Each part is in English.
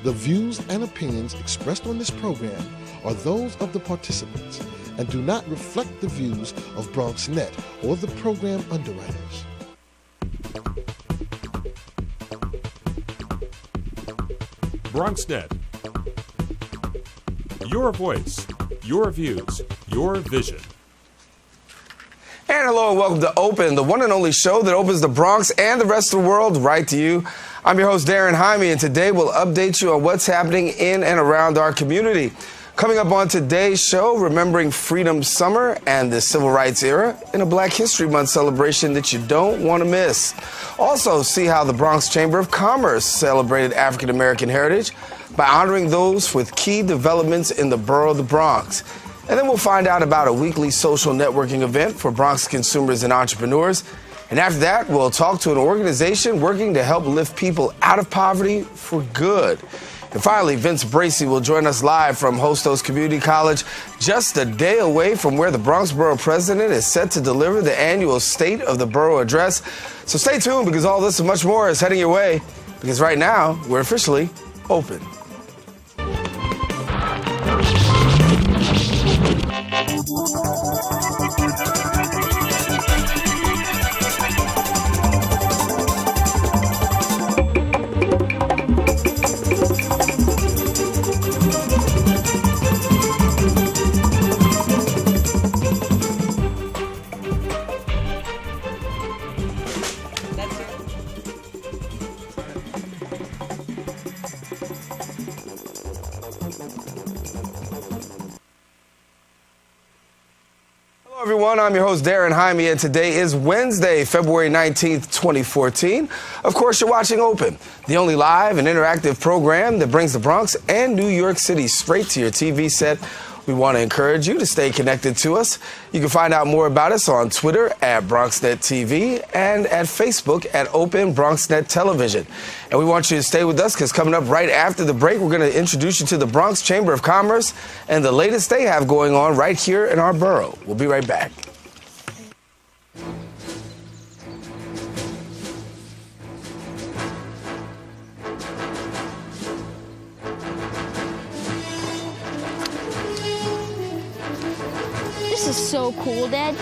The views and opinions expressed on this program are those of the participants and do not reflect the views of BronxNet or the program underwriters. BronxNet. Your voice, your views, your vision. And hello and welcome to Open, the one and only show that opens the Bronx and the rest of the world right to you. I'm your host, Darren Jaime, and today we'll update you on what's happening in and around our community. Coming up on today's show, remembering Freedom Summer and the Civil Rights era in a Black History Month celebration that you don't want to miss. Also, see how the Bronx Chamber of Commerce celebrated African American heritage by honoring those with key developments in the borough of the Bronx. And then we'll find out about a weekly social networking event for Bronx consumers and entrepreneurs. And after that, we'll talk to an organization working to help lift people out of poverty for good. And finally, Vince Bracey will join us live from Hostos Community College, just a day away from where the Bronx Borough President is set to deliver the annual State of the Borough Address. So stay tuned, because all this and much more is heading your way, because right now, we're officially open. Everyone, I'm your host, Darren Jaime, and today is Wednesday, February 19th, 2014. Of course, you're watching Open, the only live and interactive program that brings the Bronx and New York City straight to your TV set. We want to encourage you to stay connected to us. You can find out more about us on Twitter at BronxNet TV and at Facebook at Open BronxNet Television. And we want you to stay with us, because coming up right after the break, we're going to introduce you to the Bronx Chamber of Commerce and the latest they have going on right here in our borough. We'll be right back. This is so cool, Dad.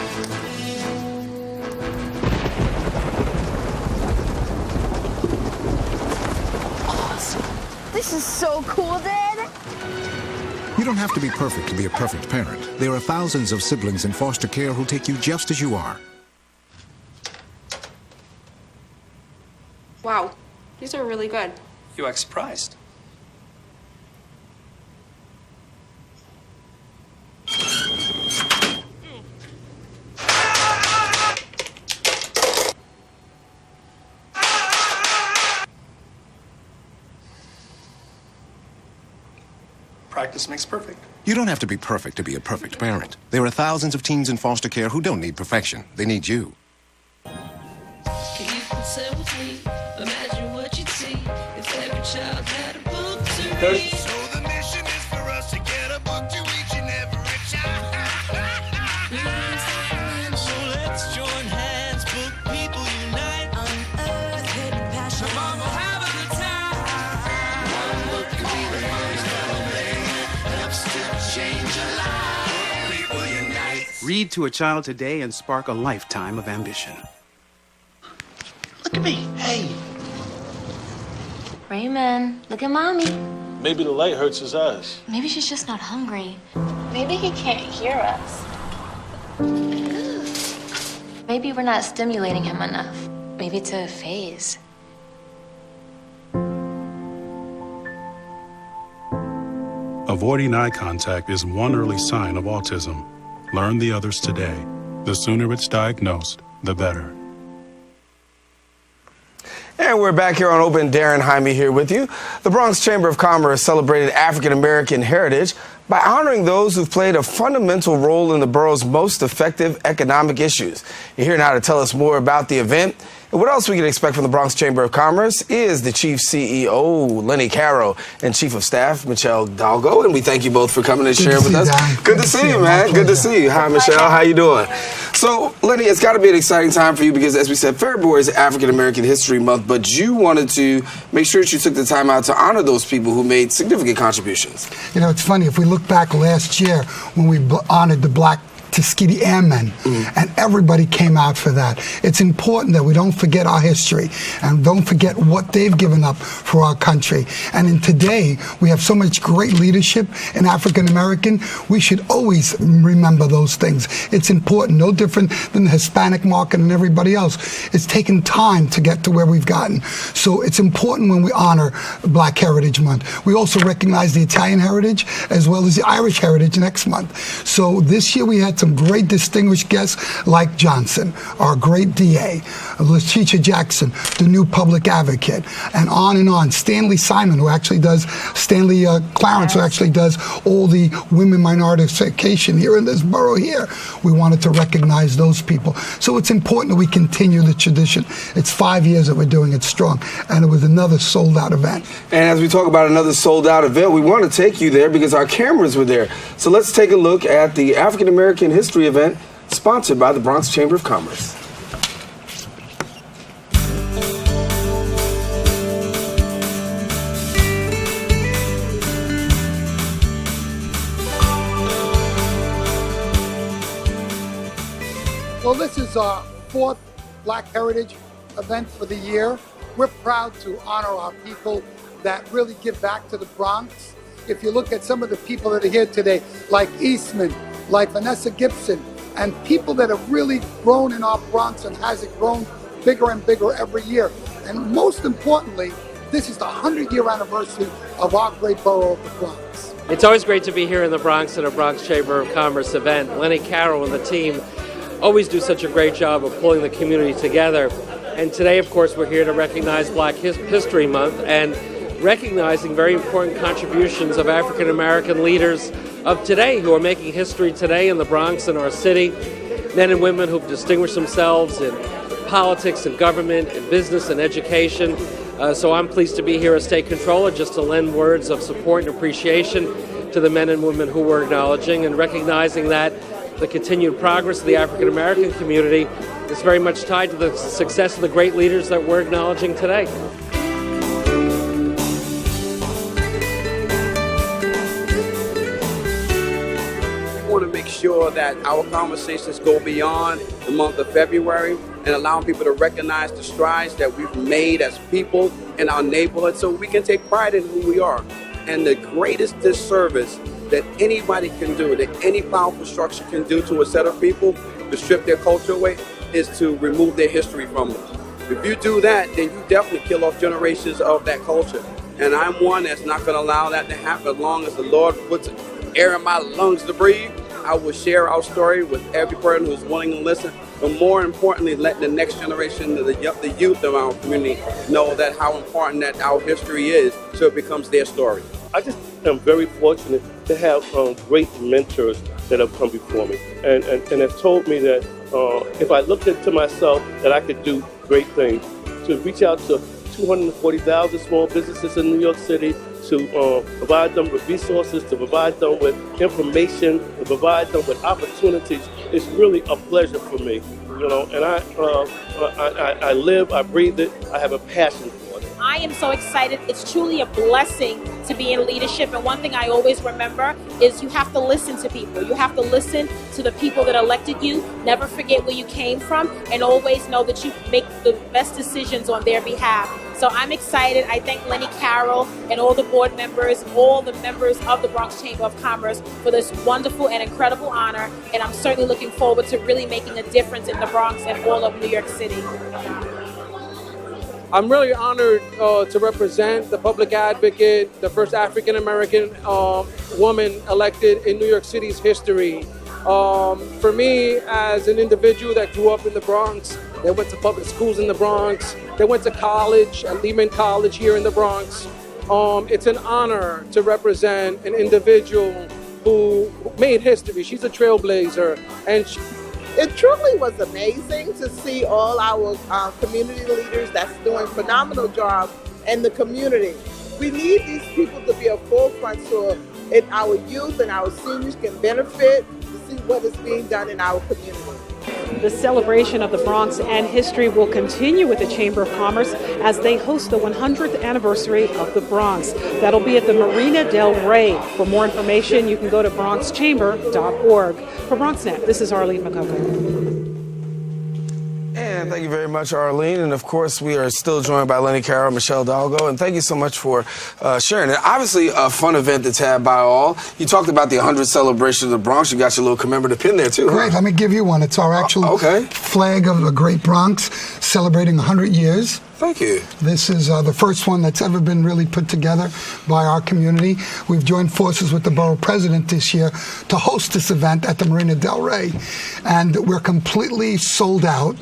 Awesome. This is so cool, Dad. You don't have to be perfect to be a perfect parent. There are thousands of siblings in foster care who'll take you just as you are. Wow, these are really good. You act surprised. Practice makes perfect. You don't have to be perfect to be a perfect parent. There are thousands of teens in foster care who don't need perfection. They need you. Imagine what you'd see if every child had a book to read. Good. So the mission is for us to get a book to each and every child. So let's join hands, book people unite. Unearth hidden passion. Come on, we'll have a good time. One book can be the most that helps to change a life. People unite. Read to a child today and spark a lifetime of ambition. Look at me. Hey. Raymond, look at Mommy. Maybe the light hurts his eyes. Maybe she's just not hungry. Maybe he can't hear us. Maybe we're not stimulating him enough. Maybe it's a phase. Avoiding eye contact is one early sign of autism. Learn the others today. The sooner it's diagnosed, the better. And we're back here on Open. Darren Jaime here with you. The Bronx Chamber of Commerce celebrated African American heritage by by honoring those who've played a fundamental role in the borough's most effective economic issues. You're here now to tell us more about the event and what else we can expect from the Bronx Chamber of Commerce is the Chief CEO, Lenny Caro, and Chief of Staff, Michelle Dalgo. And we thank you both for coming and sharing with us. Good to see you, man. Good to see you. Hi, Michelle. How you doing? So, Lenny, it's got to be an exciting time for you because, as we said, February is African American History Month, but you wanted to make sure that you took the time out to honor those people who made significant contributions. You know, it's funny. If we look back last year when we honored the Black Tuskegee Airmen, and everybody came out for that. It's important that we don't forget our history and don't forget what they've given up for our country. And in today, we have so much great leadership in African American. We should always remember those things. It's important, no different than the Hispanic market and everybody else. It's taken time to get to where we've gotten. So it's important when we honor Black Heritage Month. We also recognize the Italian heritage as well as the Irish heritage next month. So this year we had some great distinguished guests like Johnson, our great DA, Letitia Jackson, the new public advocate, and on. Stanley Simon, who actually does, Stanley Clarence, who actually does all the women minorification here in this borough here. We wanted to recognize those people. So it's important that we continue the tradition. It's 5 years that we're doing it strong, and it was another sold-out event. And as we talk about another sold-out event, we want to take you there because our cameras were there. So let's take a look at the African American History event sponsored by the Bronx Chamber of Commerce. Well, this is our fourth Black Heritage event for the year. We're proud to honor our people that really give back to the Bronx. If you look at some of the people that are here today, like Eastman, like Vanessa Gibson, and people that have really grown in our Bronx and has it grown bigger and bigger every year. And most importantly, this is the 100-year anniversary of our great borough of the Bronx. It's always great to be here in the Bronx at a Bronx Chamber of Commerce event. Lenny Caro and the team always do such a great job of pulling the community together. And today, of course, we're here to recognize Black History Month and recognizing very important contributions of African American leaders of today who are making history today in the Bronx and our city, men and women who've distinguished themselves in politics and government and business and education. So I'm pleased to be here as State Controller just to lend words of support and appreciation to the men and women who we're acknowledging and recognizing that the continued progress of the African American community is very much tied to the success of the great leaders that we're acknowledging today. Want to make sure that our conversations go beyond the month of February and allowing people to recognize the strides that we've made as people in our neighborhood so we can take pride in who we are. And the greatest disservice that anybody can do, that any powerful structure can do to a set of people to strip their culture away, is to remove their history from them. If you do that, then you definitely kill off generations of that culture. And I'm one that's not going to allow that to happen as long as the Lord puts air in my lungs to breathe. I will share our story with every person who's willing to listen, but more importantly, let the next generation, the youth of our community, know that how important that our history is, so it becomes their story. I just am very fortunate to have great mentors that have come before me and have told me that if I looked into myself, that I could do great things. To reach out to 240,000 small businesses in New York City, to provide them with resources, to provide them with information, to provide them with opportunities. It's really a pleasure for me, you know, and I live, I breathe it, I have a passion for it. I am so excited. It's truly a blessing to be in leadership. And one thing I always remember is you have to listen to people. You have to listen to the people that elected you. Never forget where you came from and always know that you make the best decisions on their behalf. So I'm excited. I thank Lenny Caro and all the board members, all the members of the Bronx Chamber of Commerce for this wonderful and incredible honor. And I'm certainly looking forward to really making a difference in the Bronx and all of New York City. I'm really honored to represent the public advocate, the first African-American woman elected in New York City's history. For me, as an individual that grew up in the Bronx, that went to public schools in the Bronx, that went to college at Lehman College here in the Bronx, it's an honor to represent an individual who made history. She's a trailblazer, and it truly was amazing to see all our community leaders that's doing phenomenal job in the community. We need these people to be a forefront so our youth and our seniors can benefit to see what is being done in our community. The celebration of the Bronx and history will continue with the Chamber of Commerce as they host the 100th anniversary of the Bronx. That'll be at the Marina Del Rey. For more information, you can go to bronxchamber.org. For BronxNet, this is Arlene McCucker. And thank you very much, Arlene. And of course, we are still joined by Lenny Carroll, Michelle Dalgo. And thank you so much for sharing it. Obviously, a fun event that's had by all. You talked about the 100th celebration of the Bronx. You got your little commemorative pin there, too. Great. Let me give you one. It's our actual flag of the Great Bronx, celebrating 100 years. Thank you. This is the first one that's ever been really put together by our community. We've joined forces with the borough president this year to host this event at the Marina Del Rey. And we're completely sold out.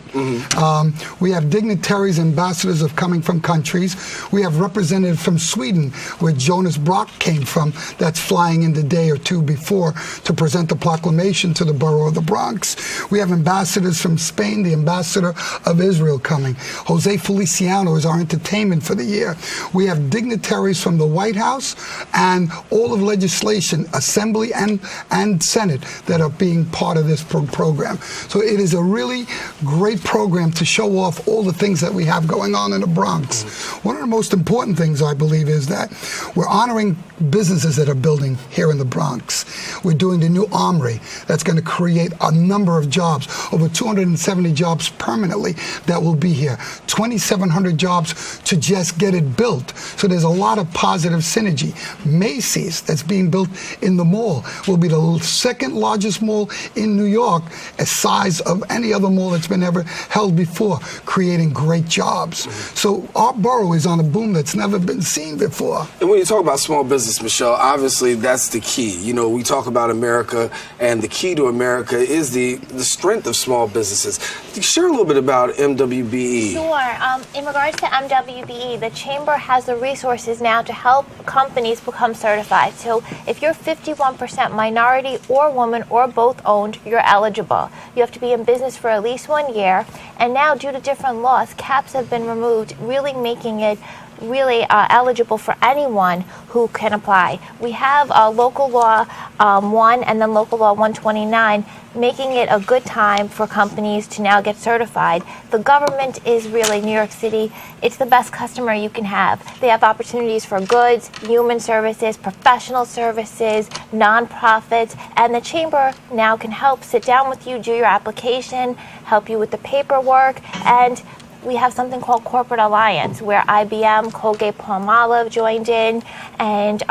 We have dignitaries, ambassadors of coming from countries. We have representatives from Sweden, where Jonas Brock came from, that's flying in the day or two before to present the proclamation to the borough of the Bronx. We have ambassadors from Spain, the ambassador of Israel coming. Jose Feliciano is our entertainment for the year. We have dignitaries from the White House and all of legislation, Assembly and Senate, that are being part of this program. So it is a really great program to show off all the things that we have going on in the Bronx. One of the most important things, I believe, is that we're honoring businesses that are building here in the Bronx. We're doing the new Armory that's going to create a number of jobs, over 270 jobs permanently that will be here, 2,700 jobs to just get it built. So there's a lot of positive synergy. Macy's, that's being built in the mall, will be the second largest mall in New York, a size of any other mall that's been ever held before, creating great jobs. So our borough is on a boom that's never been seen before. And when you talk about small business, Michelle, obviously that's the key. You know, we talk about America, and the key to America is the strength of small businesses. Share a little bit about MWBE. Sure. In regards to MWBE, the Chamber has the resources now to help companies become certified. So if you're 51% minority or woman or both owned, you're eligible. You have to be in business for at least 1 year. And now, due to different laws, caps have been removed, really making it really eligible for anyone who can apply. We have local law 1 and then local law 129, making it a good time for companies to now get certified. The government is really New York City. It's the best customer you can have. They have opportunities for goods, human services, professional services, nonprofits, and the Chamber now can help sit down with you, do your application, help you with the paperwork, and we have something called Corporate Alliance, where IBM, Colgate-Palmolive joined in, and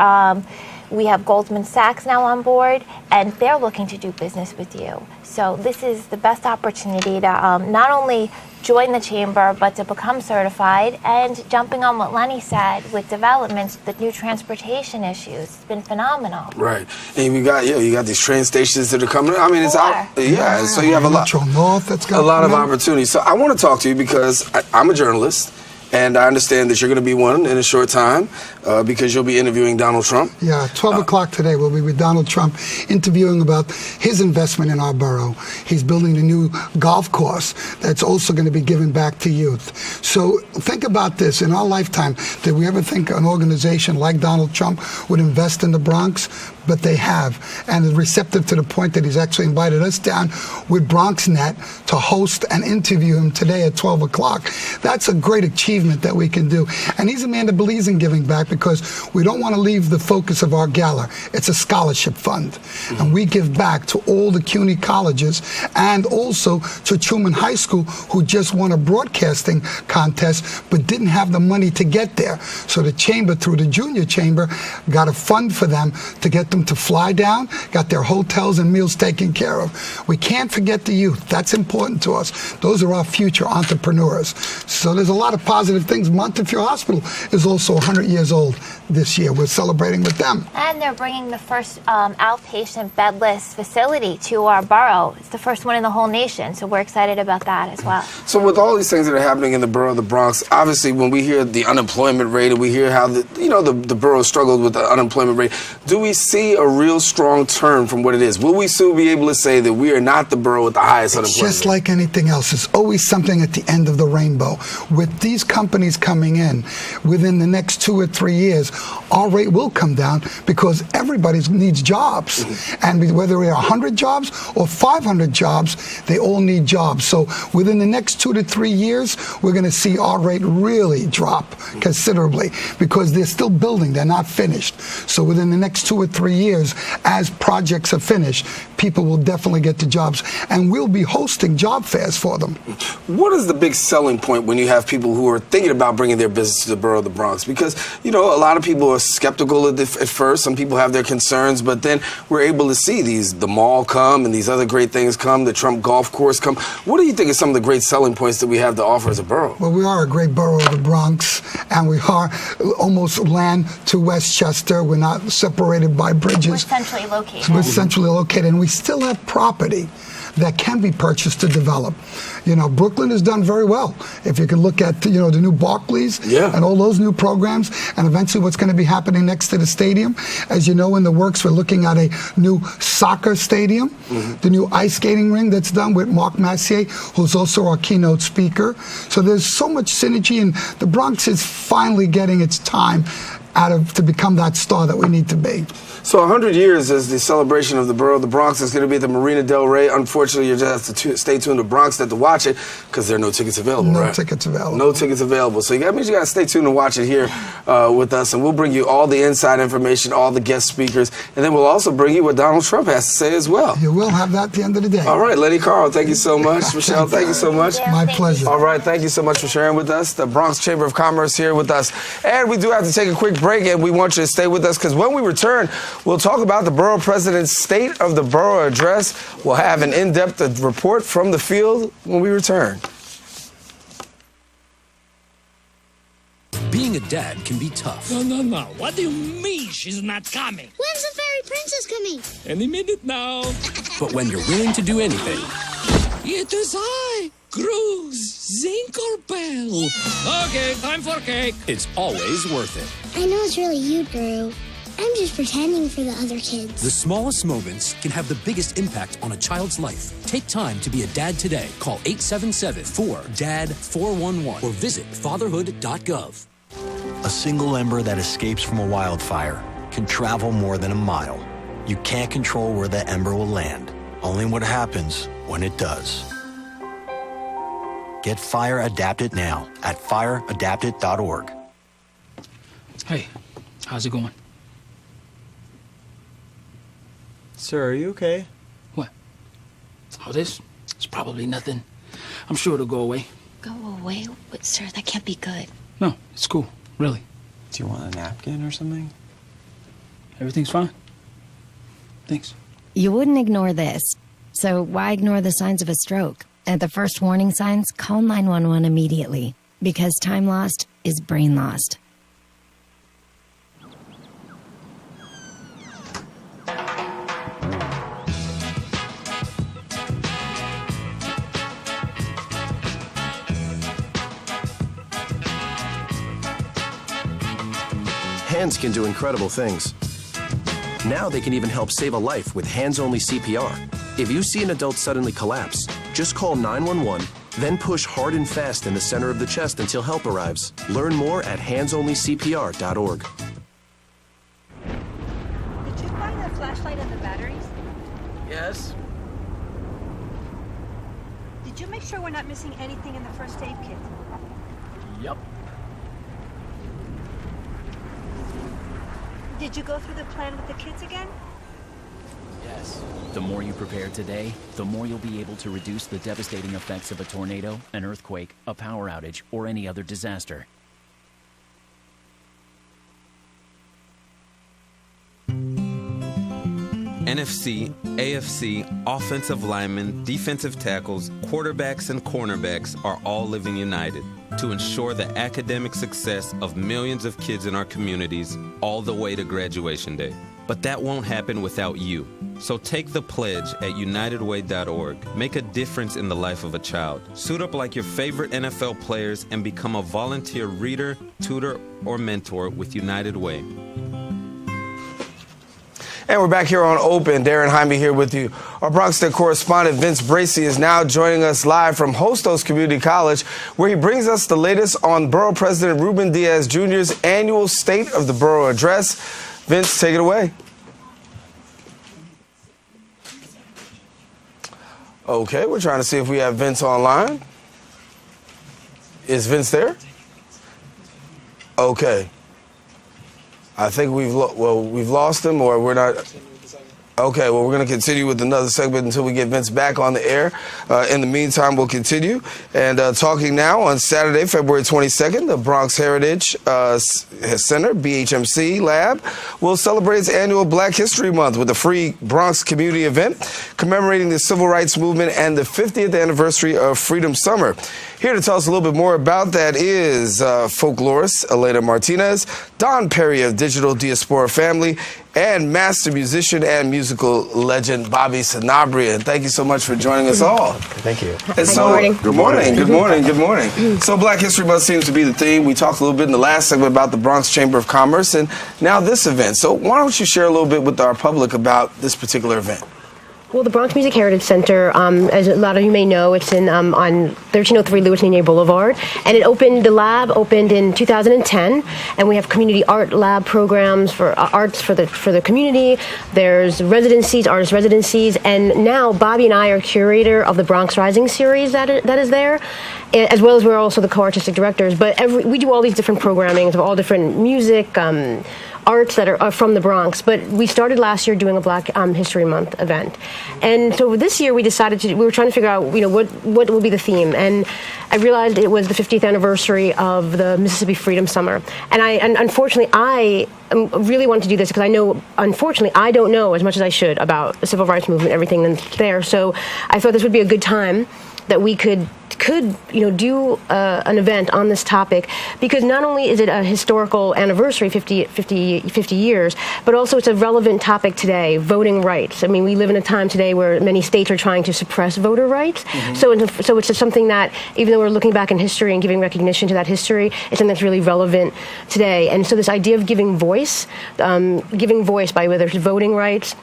we have Goldman Sachs now on board, and they're looking to do business with you. So this is the best opportunity to not only join the Chamber, but to become certified. And jumping on what Lenny said with developments, the new transportation issues, it's been phenomenal. Right. And you got these train stations that are coming. I mean, it's out. Yeah. So you have a lot of opportunities. So I want to talk to you because I'm a journalist. And I understand that you're going to be one in a short time because you'll be interviewing Donald Trump. Yeah, 12 o'clock today we'll be with Donald Trump interviewing about his investment in our borough. He's building a new golf course that's also going to be given back to youth. So think about this. In our lifetime, did we ever think an organization like Donald Trump would invest in the Bronx? But they have, and is receptive to the point that he's actually invited us down with BronxNet to host and interview him today at 12 o'clock. That's a great achievement that we can do. And he's a man that believes in giving back because we don't want to leave the focus of our gala. It's a scholarship fund. And we give back to all the CUNY colleges and also to Truman High School, who just won a broadcasting contest but didn't have the money to get there. So the Chamber, through the Junior Chamber, got a fund for them to get them to fly down, got their hotels and meals taken care of. We can't forget the youth. That's important to us. Those are our future entrepreneurs. So there's a lot of positive positive things. Montefiore Hospital is also 100 years old this year. We're celebrating with them. And they're bringing the first outpatient bedless facility to our borough. It's the first one in the whole nation, so we're excited about that as well. So with all these things that are happening in the borough of the Bronx, obviously when we hear the unemployment rate and we hear how the borough struggled with the unemployment rate, do we see a real strong turn from what it is? Will we soon be able to say that we are not the borough with the highest unemployment Just rate? like anything else, there's always something at the end of the rainbow. With these companies coming in, within the next 2 or 3 years, our rate will come down because everybody needs jobs. And whether we are 100 jobs or 500 jobs, they all need jobs. So within the next 2 to 3 years, we're going to see our rate really drop considerably because they're still building. They're not finished. So within the next 2 or 3 years, as projects are finished, people will definitely get the jobs. And we'll be hosting job fairs for them. What is the big selling point when you have people who are thinking about bringing their business to the borough of the Bronx? Because, a lot of people are skeptical at first. Some people have their concerns, but then we're able to see the mall come and these other great things come, the Trump golf course come. What do you think are some of the great selling points that we have to offer as a borough? Well, we are a great borough of the Bronx, and we are almost land to Westchester. We're not separated by bridges. We're centrally located. We're centrally located, and we still have property that can be purchased to develop. Brooklyn has done very well. If you can look at, the new Barclays and all those new programs, and eventually what's going to be happening next to the stadium. As you know, in the works, we're looking at a new soccer stadium, the new ice skating ring that's done with Mark Massier, who's also our keynote speaker. So there's so much synergy, and the Bronx is finally getting its time to become that star that we need to be. So 100 years is the celebration of the borough of the Bronx. It's going to be at the Marina Del Rey. Unfortunately, you just have to stay tuned to BronxNet to watch it because there are no tickets available, right? No tickets available. No tickets available. So that means you got to stay tuned and watch it here with us, and we'll bring you all the inside information, all the guest speakers, and then we'll also bring you what Donald Trump has to say as well. You will have that at the end of the day. All right, Lenny Carl, thank you so much. Michelle, thank you so much. My pleasure. All right, thank you so much for sharing with us. The Bronx Chamber of Commerce here with us. And we do have to take a quick break, and we want you to stay with us because when we return, we'll talk about the borough president's State of the Borough address. We'll have an in-depth report from the field when we return. Being a dad can be tough. No. What do you mean she's not coming? When's the fairy princess coming? Any minute now. But when you're willing to do anything, It is I, Cruz Zinkerbell. Okay, time for cake. it's always worth it. I know it's really you, Guru. I'm just pretending for the other kids. The smallest moments can have the biggest impact on a child's life. Take time to be a dad today. Call 877-4DAD-411 or visit fatherhood.gov. A single ember that escapes from a wildfire can travel more than a mile. You can't control where that ember will land, only what happens when it does. Get Fire Adapted now at fireadapted.org. Hey, how's it going? Sir, are you okay? What? Oh, this? It's probably nothing. I'm sure it'll go away. Go away? But, sir, that can't be good. No, it's cool. Really. Do you want a napkin or something? Everything's fine. Thanks. You wouldn't ignore this. So why ignore the signs of a stroke? At the first warning signs, call 911 immediately. Because time lost is brain lost. Hands can do incredible things. Now they can even help save a life with hands-only CPR. If you see an adult suddenly collapse, just call 911, then push hard and fast in the center of the chest until help arrives. Learn more at handsonlycpr.org. Did you find the flashlight and the batteries? Yes. Did you make sure we're not missing anything in the first aid kit? Yep. Did you go through the plan with the kids again? Yes. The more you prepare today, the more you'll be able to reduce the devastating effects of a tornado, an earthquake, a power outage, or any other disaster. NFC, AFC, offensive linemen, defensive tackles, quarterbacks, and cornerbacks are all living united to ensure the academic success of millions of kids in our communities all the way to graduation day. But that won't happen without you. So take the pledge at unitedway.org. Make a difference in the life of a child. Suit up like your favorite NFL players and become a volunteer reader, tutor, or mentor with United Way. And we're back here on Open. Darren Jaime here with you. Our Bronx Tech correspondent Vince Bracey is now joining us live from Hostos Community College, where he brings us the latest on Borough President Ruben Diaz Jr.'s annual State of the Borough Address. Vince, take it away. Okay, we're trying to see if we have Vince online. Is Vince there? Okay. I think we've lost him, or we're not. Okay, well, we're going to continue with another segment until we get Vince back on the air. In the meantime, we'll continue. And talking now on Saturday, February 22nd, the Bronx Heritage Center, BHMC Lab, will celebrate its annual Black History Month with a free Bronx community event commemorating the Civil Rights Movement and the 50th anniversary of Freedom Summer. Here to tell us a little bit more about that is folklorist Elena Martinez, Don Perry of Digital Diaspora Family, and master musician and musical legend Bobby Sanabria. And thank you so much for joining us all. Thank you. And so, good morning. Good morning. Good morning. So Black History Month seems to be the theme. We talked a little bit in the last segment about the Bronx Chamber of Commerce and now this event. So why don't you share a little bit with our public about this particular event? Well, the Bronx Music Heritage Center, as a lot of you may know, it's in on 1303 Louis Ninier Boulevard, and the lab opened in 2010, and we have community art lab programs for arts for the community. There's residencies, artist residencies, and now Bobby and I are curator of the Bronx Rising series that is there, as well as we're also the co-artistic directors. But we do all these different programmings of all different music, arts that are from the Bronx, but we started last year doing a Black History Month event, and so this year we decided we were trying to figure out, what will be the theme, and I realized it was the 50th anniversary of the Mississippi Freedom Summer, and unfortunately I really wanted to do this because I know, unfortunately, I don't know as much as I should about the civil rights movement, everything that's there, so I thought this would be a good time that we could do an event on this topic, because not only is it a historical anniversary, 50 years, but also it's a relevant topic today, voting rights. I mean, we live in a time today where many states are trying to suppress voter rights. Mm-hmm. So it's just something that, even though we're looking back in history and giving recognition to that history, it's something that's really relevant today. And so this idea of giving voice by whether it's voting rights,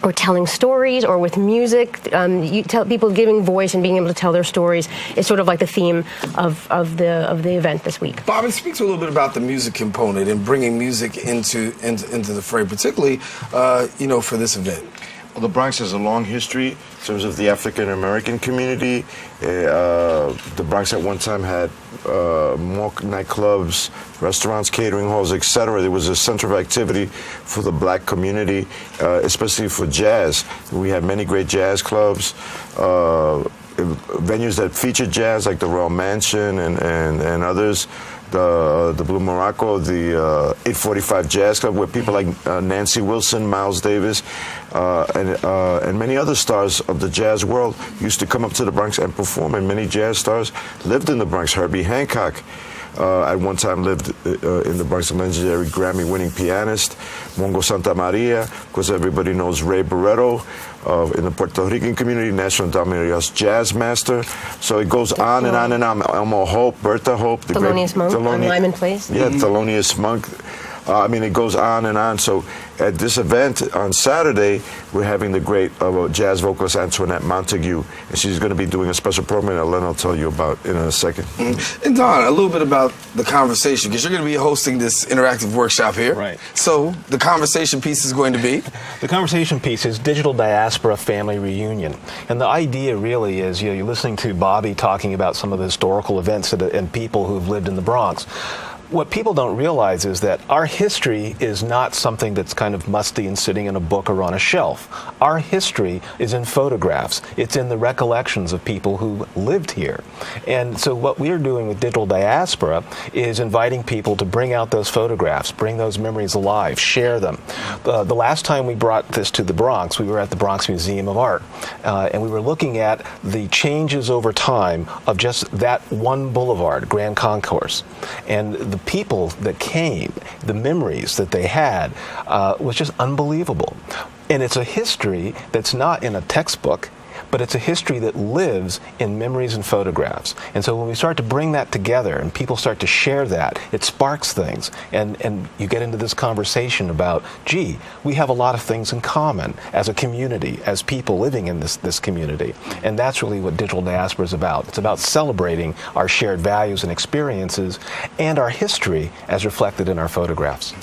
or telling stories, or with music, you tell people giving voice and being able to tell their stories is sort of like the theme of the event this week. Bobby, speak to a little bit about the music component and bringing music into the fray, particularly for this event. Well, the Bronx has a long history in terms of the African American community. The Bronx at one time had more nightclubs, restaurants, catering halls, etc. There was a center of activity for the Black community, especially for jazz. We had many great jazz clubs, venues that featured jazz, like the Royal Mansion and others. The Blue Morocco, the 845 Jazz Club, where people like Nancy Wilson, Miles Davis, and many other stars of the jazz world used to come up to the Bronx and perform, and many jazz stars lived in the Bronx. Herbie Hancock at one time lived in the Bronx, a legendary Grammy-winning pianist. Mongo Santa Maria, because everybody knows Ray Barretto, in the Puerto Rican community, National Dominguez jazz master. So it goes on and on and on. Elmo Hope, Bertha Hope, the Thelonious Monk on Lyman Place. Yeah, Thelonious Monk. It goes on and on. So at this event on Saturday, we're having the great jazz vocalist Antoinette Montague, and she's going to be doing a special program that Len will tell you about in a second. Mm-hmm. And Don, a little bit about the conversation, because you're going to be hosting this interactive workshop here. Right. So the conversation piece is going to be? The conversation piece is Digital Diaspora Family Reunion. And the idea really is, you're listening to Bobby talking about some of the historical events and people who've lived in the Bronx. what people don't realize is that our history is not something that's kind of musty and sitting in a book or on a shelf. Our history is in photographs. It's in the recollections of people who lived here. And so what we're doing with Digital Diaspora is inviting people to bring out those photographs, bring those memories alive, share them. The last time we brought this to the Bronx, we were at the Bronx Museum of Art, and we were looking at the changes over time of just that one boulevard, Grand Concourse. And the people that came, the memories that they had, was just unbelievable. And it's a history that's not in a textbook, but it's a history that lives in memories and photographs. And so when we start to bring that together and people start to share that, it sparks things. And you get into this conversation about, gee, we have a lot of things in common as a community, as people living in this community. And that's really what Digital Diaspora is about. It's about celebrating our shared values and experiences and our history as reflected in our photographs.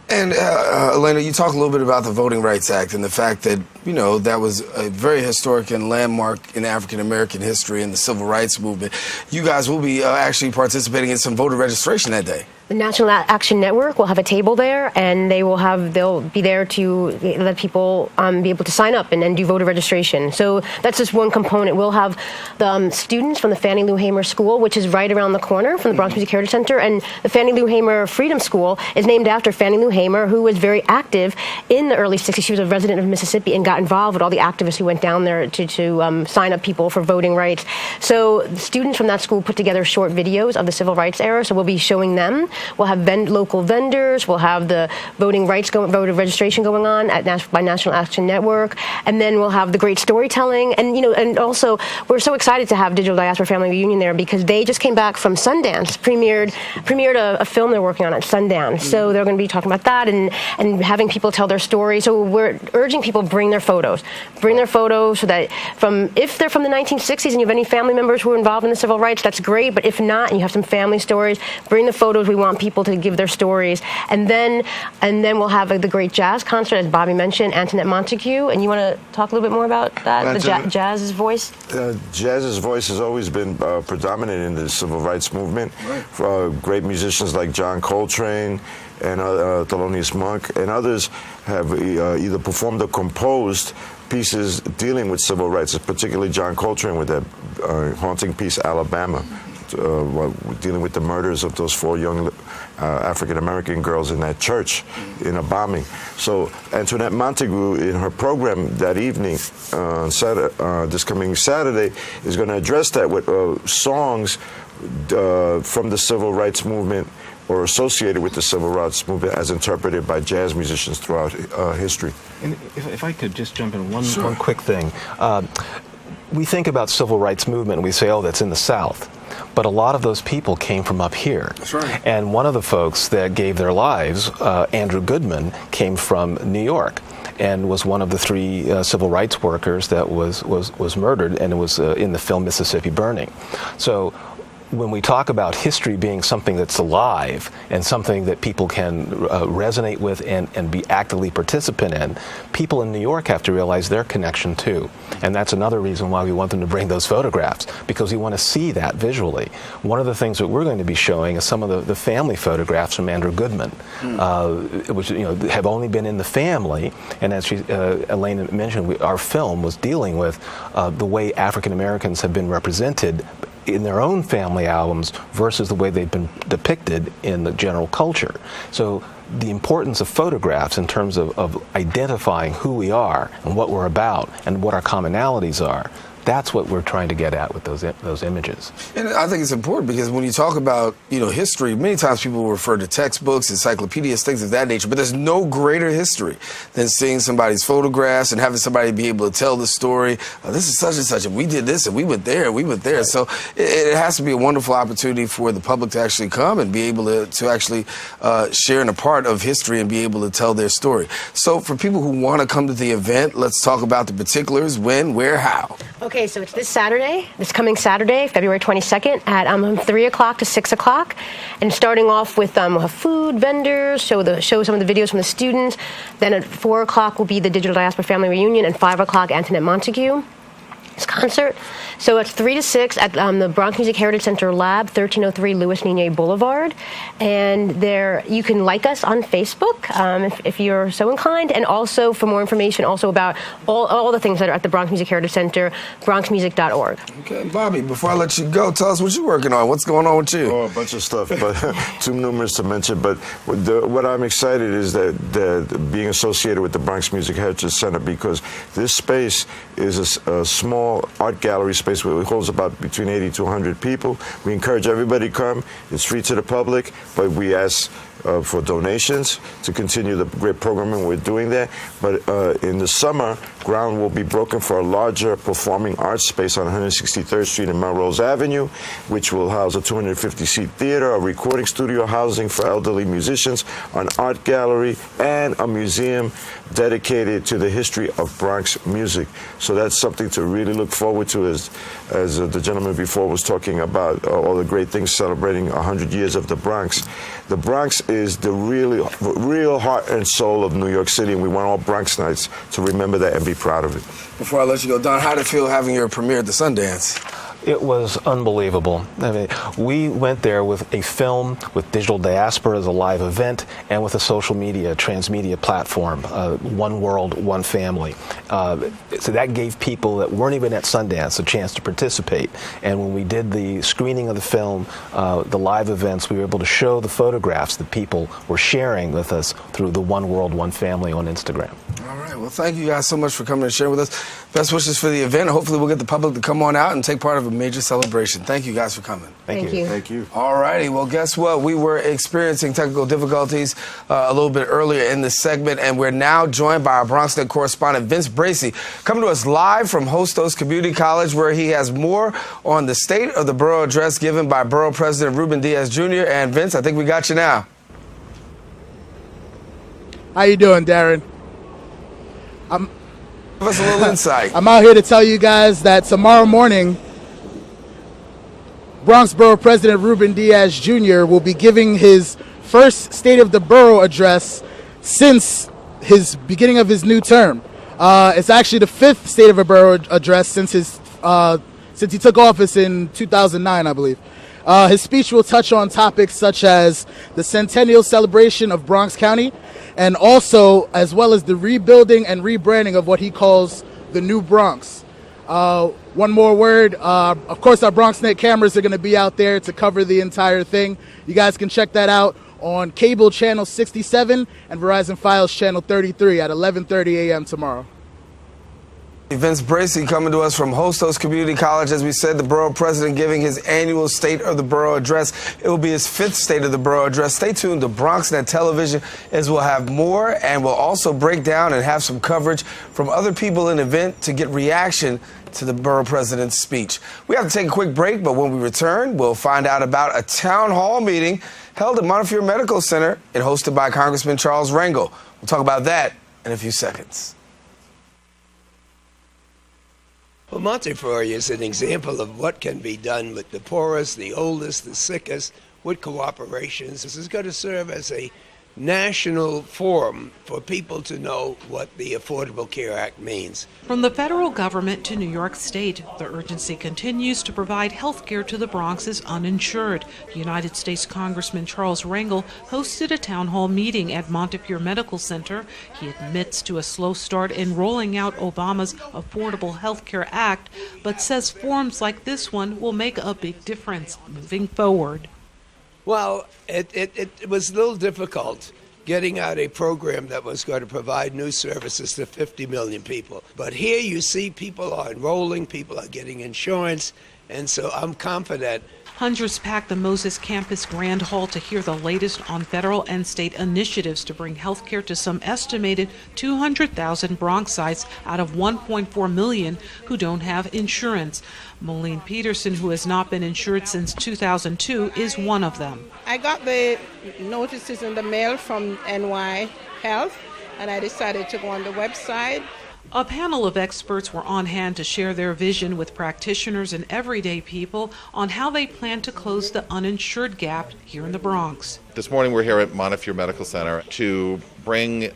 And Elena, you talk a little bit about the Voting Rights Act and the fact that, you know, that was a very historic and landmark in African American history and the civil rights movement. You guys will be actually participating in some voter registration that day. The National Action Network will have a table there, and they'll be there to let people be able to sign up and do voter registration. So that's just one component. We'll have the students from the Fannie Lou Hamer School, which is right around the corner from the Bronx Music Heritage Center, and the Fannie Lou Hamer Freedom School is named after Fannie Lou Hamer, who was very active in the early 60s. She was a resident of Mississippi and got involved with all the activists who went down there to sign up people for voting rights. So the students from that school put together short videos of the civil rights era, so we'll be showing them. We'll have local vendors. We'll have the voter registration going on by National Action Network, and then we'll have the great storytelling. And and also we're so excited to have Digital Diaspora Family Reunion there because they just came back from Sundance, premiered a film they're working on at Sundance. So they're going to be talking about that and having people tell their story. So we're urging people bring their photos, so that if they're from the 1960s and you have any family members who were involved in the civil rights, that's great. But if not, and you have some family stories, bring the photos. We want people to give their stories, and then we'll have the great jazz concert, as Bobby mentioned, Antoinette Montague. And you want to talk a little bit more about that, jazz's voice? Jazz's voice has always been predominant in the civil rights movement. Right. Great musicians like John Coltrane and Thelonious Monk and others have either performed or composed pieces dealing with civil rights, particularly John Coltrane with that haunting piece, Alabama. Dealing with the murders of those 4 young African-American girls in that church in a bombing. So Antoinette Montague, in her program that evening, on this coming Saturday, is going to address that with songs from the civil rights movement or associated with the civil rights movement as interpreted by jazz musicians throughout history. And if I could just jump in one quick thing. We think about civil rights movement and we say, oh, that's in the South. But a lot of those people came from up here. That's right. And one of the folks that gave their lives, Andrew Goodman, came from New York and was one of the 3 civil rights workers that was murdered, and it was in the film Mississippi Burning. So when we talk about history being something that's alive and something that people can resonate with and be actively participant in, people in New York have to realize their connection too. And that's another reason why we want them to bring those photographs, because we want to see that visually. One of the things that we're going to be showing is some of the family photographs from Andrew Goodman, which have only been in the family. And as Elena mentioned, our film was dealing with the way African Americans have been represented in their own family albums versus the way they've been depicted in the general culture. So the importance of photographs in terms of identifying who we are and what we're about and what our commonalities are, that's what we're trying to get at with those images. And I think it's important because when you talk about, history, many times people refer to textbooks, encyclopedias, things of that nature, but there's no greater history than seeing somebody's photographs and having somebody be able to tell the story. This is such and such, and we did this, and we went there, and we went there. Right. So it has to be a wonderful opportunity for the public to actually come and be able to actually share in a part of history and be able to tell their story. So for people who want to come to the event, let's talk about the particulars, when, where, how. Okay, so it's this coming Saturday, February 22nd at 3 o'clock to 6 o'clock. And starting off with we'll have food vendors, show some of the videos from the students. Then at 4 o'clock will be the Digital Diaspora Family Reunion, and 5 o'clock, Antoinette Montague. concert. So it's 3 to 6 at the Bronx Music Heritage Center Lab, 1303 Louis Ninier Boulevard. And there you can like us on Facebook if you're so inclined. And also for more information also about all the things that are at the Bronx Music Heritage Center, bronxmusic.org. Okay, Bobby, before I let you go, tell us what you're working on. What's going on with you? Oh, a bunch of stuff, but too numerous to mention. But what I'm excited is that being associated with the Bronx Music Heritage Center, because this space is a small art gallery space where it holds about between 80 to 100 people. We encourage everybody to come. It's free to the public, but we ask for donations to continue the great programming we're doing there. But in the summer, ground will be broken for a larger performing arts space on 163rd Street and Melrose Avenue, which will house a 250-seat theater, a recording studio housing for elderly musicians, an art gallery, and a museum dedicated to the history of Bronx music. So that's something to really look forward to, as the gentleman before was talking about all the great things celebrating 100 years of the Bronx. The Bronx is the real heart and soul of New York City, and we want all Bronxites to remember that and be proud of it. Before I let you go, Don, how did it feel having your premiere at the Sundance? It was unbelievable. I mean, we went there with a film, with Digital Diaspora as a live event, and with a social media, transmedia platform, One World, One Family. So that gave people that weren't even at Sundance a chance to participate. And when we did the screening of the film, the live events, we were able to show the photographs that people were sharing with us through the One World, One Family on Instagram. All right. Well, thank you guys so much for coming and sharing with us. Best wishes for the event. Hopefully we'll get the public to come on out and take part of a major celebration. Thank you guys for coming. Thank you. Thank you. All righty. Well, guess what? We were experiencing technical difficulties a little bit earlier in this segment, and we're now joined by our BronxNet correspondent, Vince Bracey, coming to us live from Hostos Community College, where he has more on the state of the borough address given by Borough President Ruben Diaz Jr. And Vince, I think we got you now. How you doing, Darren? Give us a little insight. I'm out here to tell you guys that tomorrow morning, Bronx Borough President Ruben Diaz Jr. will be giving his first State of the Borough address since his beginning of his new term. It's actually the fifth State of the Borough address since he took office in 2009, I believe. His speech will touch on topics such as the centennial celebration of Bronx County, and also as well as the rebuilding and rebranding of what he calls the New Bronx. One more word, of course our BronxNet cameras are going to be out there to cover the entire thing. You guys can check that out on cable channel 67 and Verizon Files channel 33 at 11:30 a.m. tomorrow. Vince Bracey coming to us from Hostos Community College. As we said, the borough president giving his annual State of the Borough address. It will be his fifth State of the Borough address. Stay tuned to BronxNet Television, as we'll have more, and we'll also break down and have some coverage from other people in the event to get reaction to the borough president's speech. We have to take a quick break, but when we return, we'll find out about a town hall meeting held at Montefiore Medical Center and hosted by Congressman Charles Rangel. We'll talk about that in a few seconds. Well, Montefiore is an example of what can be done with the poorest, the oldest, the sickest, with cooperations. This is going to serve as a national forum for people to know what the Affordable Care Act means. From the federal government to New York State, the urgency continues to provide health care to the Bronx's uninsured. United States Congressman Charles Rangel hosted a town hall meeting at Montefiore Medical Center. He admits to a slow start in rolling out Obama's Affordable Health Care Act, but says forums like this one will make a big difference moving forward. Well, it was a little difficult getting out a program that was going to provide new services to 50 million people. But here you see people are enrolling, people are getting insurance, and so I'm confident. Hundreds packed the Moses Campus Grand Hall to hear the latest on federal and state initiatives to bring health care to some estimated 200,000 Bronxites out of 1.4 million who don't have insurance. Moline Peterson, who has not been insured since 2002, is one of them. I got the notices in the mail from NY Health, and I decided to go on the website. A panel of experts were on hand to share their vision with practitioners and everyday people on how they plan to close the uninsured gap here in the Bronx. This morning we're here at Montefiore Medical Center to bring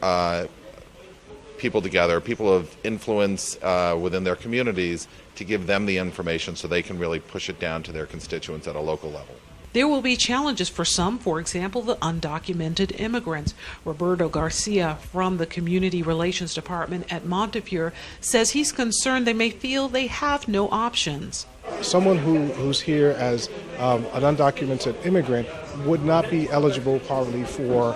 people together, people of influence within their communities, to give them the information so they can really push it down to their constituents at a local level. There will be challenges for some, for example, the undocumented immigrants. Roberto Garcia from the Community Relations Department at Montefiore says he's concerned they may feel they have no options. Someone who's here as an undocumented immigrant would not be eligible probably for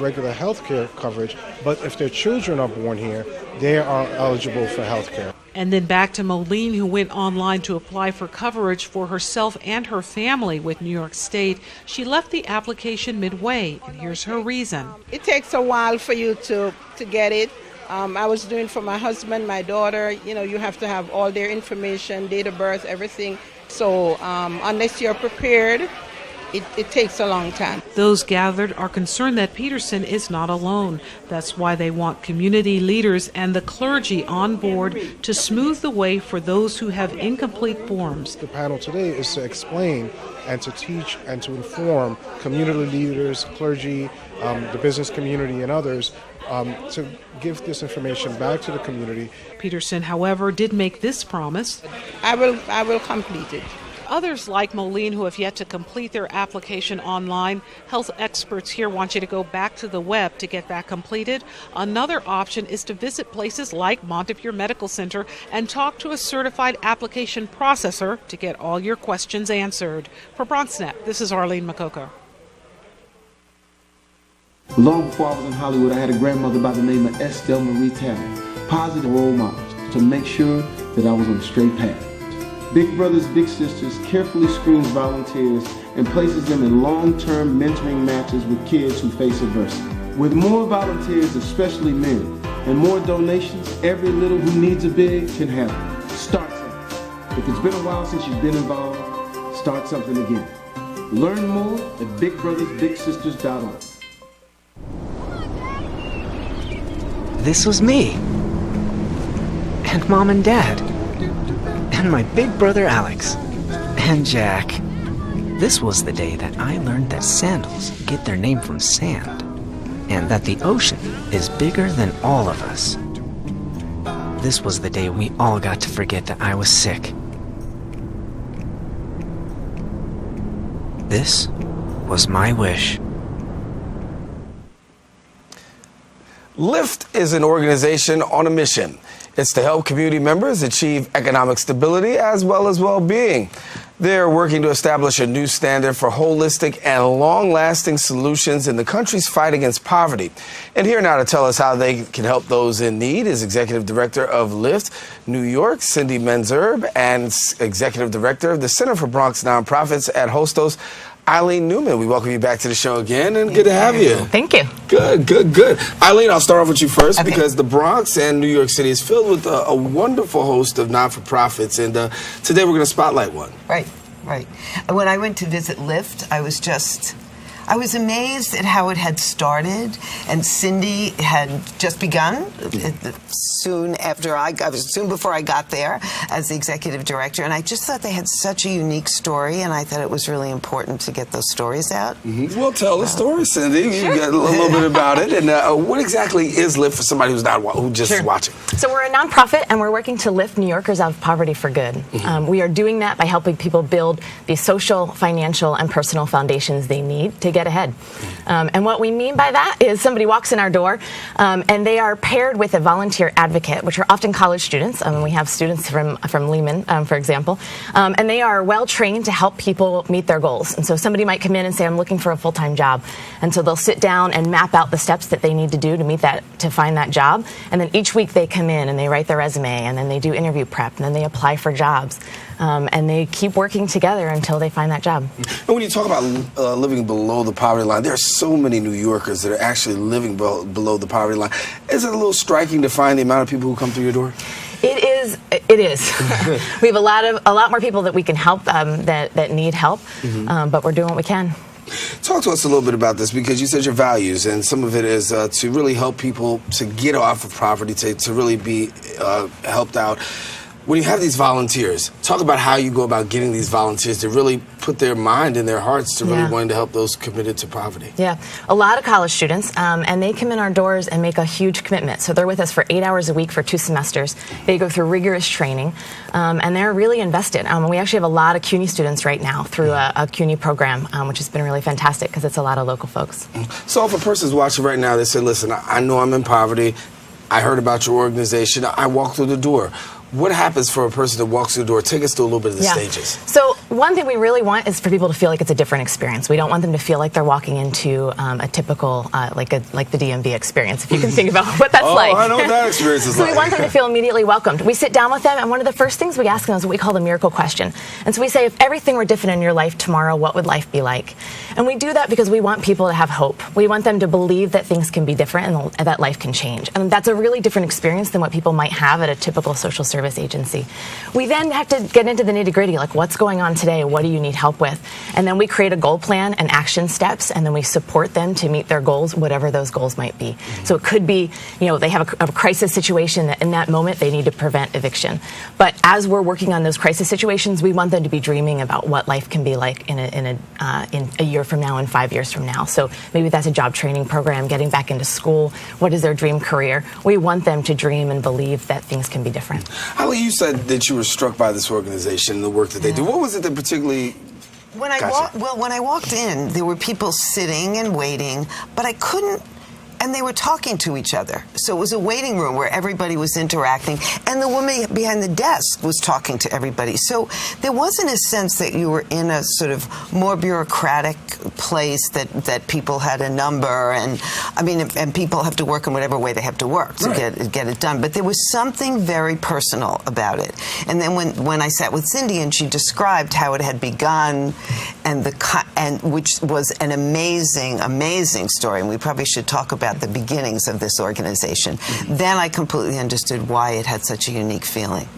regular health care coverage, but if their children are born here, they are eligible for health care. And then back to Moline, who went online to apply for coverage for herself and her family with New York State. She left the application midway, and here's her reason. It takes a while for you to get it. I was doing for my husband, my daughter. You know, you have to have all their information, date of birth, everything. So unless you're prepared, it takes a long time. Those gathered are concerned that Peterson is not alone. That's why they want community leaders and the clergy on board to smooth the way for those who have incomplete forms. The panel today is to explain and to teach and to inform community leaders, clergy, the business community, and others to give this information back to the community. Peterson, however, did make this promise. I will complete it. Others like Moline who have yet to complete their application online, health experts here want you to go back to the web to get that completed. Another option is to visit places like Montefiore Medical Center and talk to a certified application processor to get all your questions answered. For BronxNet, this is Arlene Makoko. Long before I was in Hollywood, I had a grandmother by the name of Estelle Marie Taylor, positive role models to make sure that I was on the straight path. Big Brothers Big Sisters carefully screens volunteers and places them in long-term mentoring matches with kids who face adversity. With more volunteers, especially men, and more donations, every little who needs a big can have it. Start something. If it's been a while since you've been involved, start something again. Learn more at BigBrothersBigSisters.org. This was me. And Mom and Dad. And my big brother Alex. And Jack. This was the day that I learned that sandals get their name from sand. And that the ocean is bigger than all of us. This was the day we all got to forget that I was sick. This was my wish. LIFT is an organization on a mission. It's to help community members achieve economic stability as well as well-being. They're working to establish a new standard for holistic and long-lasting solutions in the country's fight against poverty. And here now to tell us how they can help those in need is Executive Director of LIFT New York, Cindy Menzerb, and Executive Director of the Center for Bronx Nonprofits at Hostos, Eileen Newman. We welcome you back to the show again, and good to have you. Thank you. Good. Eileen, I'll start off with you first because the Bronx and New York City is filled with a wonderful host of not-for-profits, and today we're going to spotlight one. Right. When I went to visit LIFT, I was amazed at how it had started, and Cindy had just begun soon before I got there as the executive director, and I just thought they had such a unique story, and I thought it was really important to get those stories out. Mm-hmm. Well, tell the story, Cindy. Sure. You got a little bit about it, and what exactly is LIFT for somebody who's just watching? So we're a nonprofit, and we're working to lift New Yorkers out of poverty for good. Mm-hmm. We are doing that by helping people build the social, financial, and personal foundations they need to get ahead. And what we mean by that is somebody walks in our door and they are paired with a volunteer advocate, which are often college students. We have students from Lehman, for example, and they are well trained to help people meet their goals. And so somebody might come in and say, I'm looking for a full-time job. And so they'll sit down and map out the steps that they need to do to find that job. And then each week they come in and they write their resume, and then they do interview prep, and then they apply for jobs. And they keep working together until they find that job. And when you talk about living below the poverty line, there are so many New Yorkers that are actually living below the poverty line. Is it a little striking to find the amount of people who come through your door? It is. We have a lot more people that we can help that need help, but we're doing what we can. Talk to us a little bit about this, because you said your values, and some of it is to really help people to get off of poverty, to really be helped out. when you have these volunteers, talk about how you go about getting these volunteers to really put their mind and their hearts to really wanting to help those committed to poverty. Yeah, a lot of college students, and they come in our doors and make a huge commitment. So they're with us for 8 hours a week for 2 semesters. They go through rigorous training, and they're really invested. We actually have a lot of CUNY students right now through a CUNY program, which has been really fantastic because it's a lot of local folks. So if a person's watching right now, they say, listen, I know I'm in poverty. I heard about your organization. I walked through the door. What happens for a person that walks through the door? Take us through a little bit of the stages. So one thing we really want is for people to feel like it's a different experience. We don't want them to feel like they're walking into a typical, like the DMV experience, if you can think about what that's like. Oh, I know what that experience is So like. we want them to feel immediately welcomed. We sit down with them, and one of the first things we ask them is what we call the miracle question. And so we say, if everything were different in your life tomorrow, what would life be like? And we do that because we want people to have hope. We want them to believe that things can be different and that life can change. And that's a really different experience than what people might have at a typical social service agency. We then have to get into the nitty-gritty, like what's going on today, what do you need help with? And then we create a goal plan and action steps, and then we support them to meet their goals, whatever those goals might be. So it could be, they have a crisis situation that in that moment they need to prevent eviction. But as we're working on those crisis situations, we want them to be dreaming about what life can be like in a year from now and 5 years from now. So maybe that's a job training program, getting back into school. What is their dream career? We want them to dream and believe that things can be different. Ali, you said that you were struck by this organization and the work that they do. What was it that particularly... When I walked in, there were people sitting and waiting, but I couldn't, and they were talking to each other. So it was a waiting room where everybody was interacting, and the woman behind the desk was talking to everybody. So there wasn't a sense that you were in a sort of more bureaucratic place that people had a number, and people have to work in whatever way they have to work to get it done. But there was something very personal about it. And then when I sat with Cindy and she described how it had begun, and which was an amazing story, and we probably should talk about the beginnings of this organization, then I completely understood why it had such a unique feeling.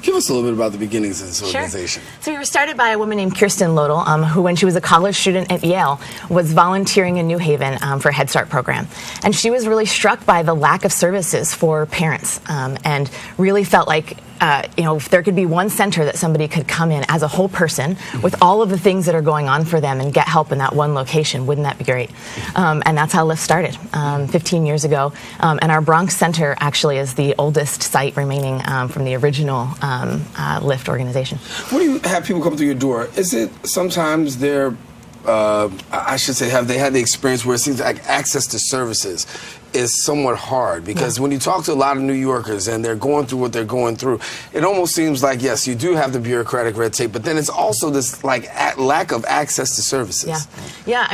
Give us a little bit about the beginnings of this organization. Sure. So we were started by a woman named Kirsten Lodel, who, when she was a college student at Yale, was volunteering in New Haven for a Head Start program. And she was really struck by the lack of services for parents, and really felt like if there could be one center that somebody could come in as a whole person with all of the things that are going on for them and get help in that one location, wouldn't that be great? And that's how Lift started 15 years ago. And our Bronx Center actually is the oldest site remaining from the original Lift organization. When you have people come through your door, is it sometimes they're, have they had the experience where it seems like access to services is somewhat hard? Because when you talk to a lot of New Yorkers and they're going through what they're going through, it almost seems like, yes, you do have the bureaucratic red tape, but then it's also this lack of access to services. Yeah.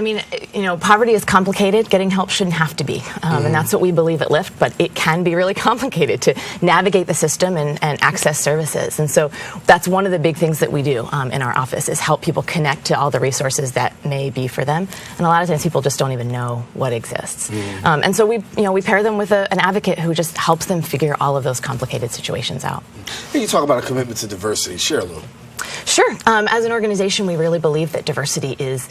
Poverty is complicated. Getting help shouldn't have to be. And that's what we believe at Lift, but it can be really complicated to navigate the system and access services. And so that's one of the big things that we do in our office, is help people connect to all the resources that may be for them. And a lot of times people just don't even know what exists. And so we pair them with an advocate who just helps them figure all of those complicated situations out. Can you talk about a commitment to diversity? Share a little. Sure. As an organization, we really believe that diversity is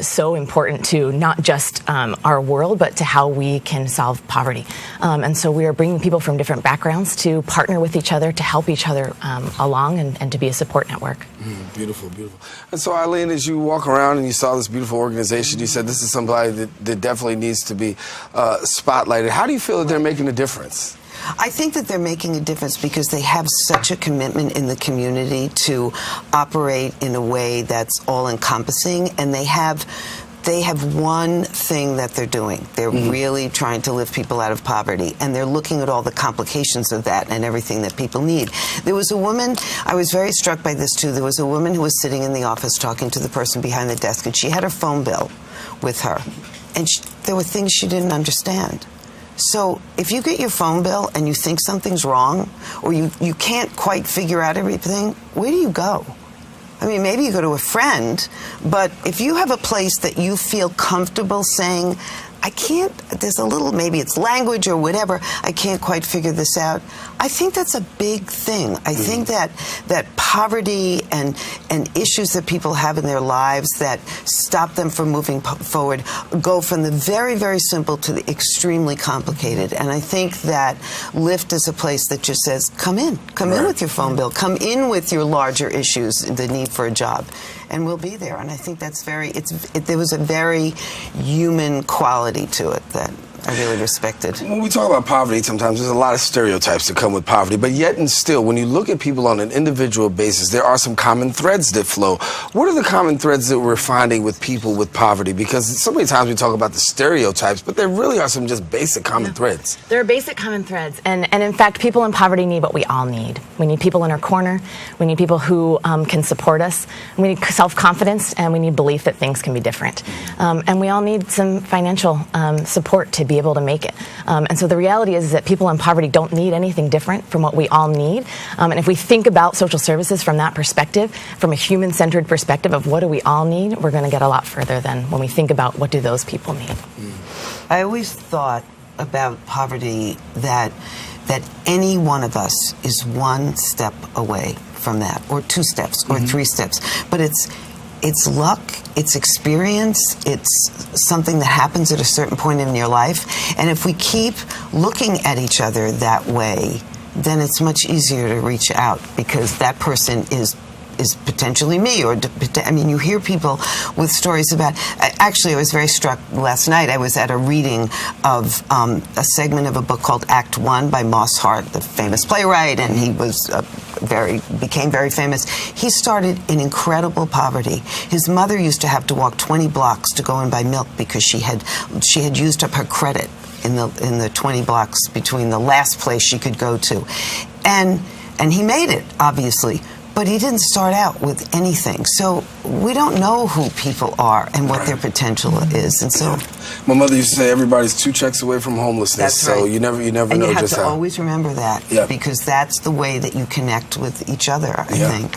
so important to not just our world, but to how we can solve poverty. And so we are bringing people from different backgrounds to partner with each other, to help each other along, and to be a support network. Beautiful, beautiful. And so, Eileen, as you walk around and you saw this beautiful organization, you said this is somebody that definitely needs to be spotlighted. How do you feel that they're making a difference? I think that they're making a difference because they have such a commitment in the community to operate in a way that's all-encompassing, and they have one thing that they're doing. They're really trying to lift people out of poverty, and they're looking at all the complications of that and everything that people need. There was a woman, I was very struck by this too, there was a woman who was sitting in the office talking to the person behind the desk, and she had her phone bill with her, and there were things she didn't understand. So if you get your phone bill and you think something's wrong, or you can't quite figure out everything, where do you go? I mean, maybe you go to a friend, but if you have a place that you feel comfortable saying, I can't there's a little, maybe it's language or whatever, I can't quite figure this out. I think that's a big thing. I think that poverty and issues that people have in their lives that stop them from moving forward go from the very, very simple to the extremely complicated. And I think that Lyft is a place that just says, come in with your phone bill, come in with your larger issues, the need for a job, and we'll be there. And I think that's there was a very human quality to it that I really respected. When we talk about poverty, sometimes there's a lot of stereotypes that come with poverty, but yet and still, when you look at people on an individual basis, there are some common threads that flow. What are the common threads that we're finding with people with poverty? Because so many times we talk about the stereotypes, but there really are some just basic common threads. There are basic common threads, and in fact, people in poverty need what we all need. We need people in our corner, we need people who can support us, we need self-confidence, and we need belief that things can be different. And we all need some financial support to be able to make it. And so the reality is that people in poverty don't need anything different from what we all need. And if we think about social services from that perspective, from a human-centered perspective of what do we all need, we're going to get a lot further than when we think about what do those people need. I always thought about poverty that any one of us is one step away from that, or 2 steps, or 3 steps. But it's luck, it's experience, it's something that happens at a certain point in your life. And if we keep looking at each other that way, then it's much easier to reach out, because that person is potentially me. Or I mean, you hear people with stories about, actually I was very struck last night. I was at a reading of a segment of a book called Act One by Moss Hart, the famous playwright, and he was became very famous. He started in incredible poverty. His mother used to have to walk 20 blocks to go and buy milk because she had used up her credit in the 20 blocks between the last place she could go to. And he made it, obviously. But he didn't start out with anything. So we don't know who people are and what their potential is. And so my mother used to say everybody's 2 checks away from homelessness. That's right. So you never know just how. And you have to always remember that, because that's the way that you connect with each other, I think.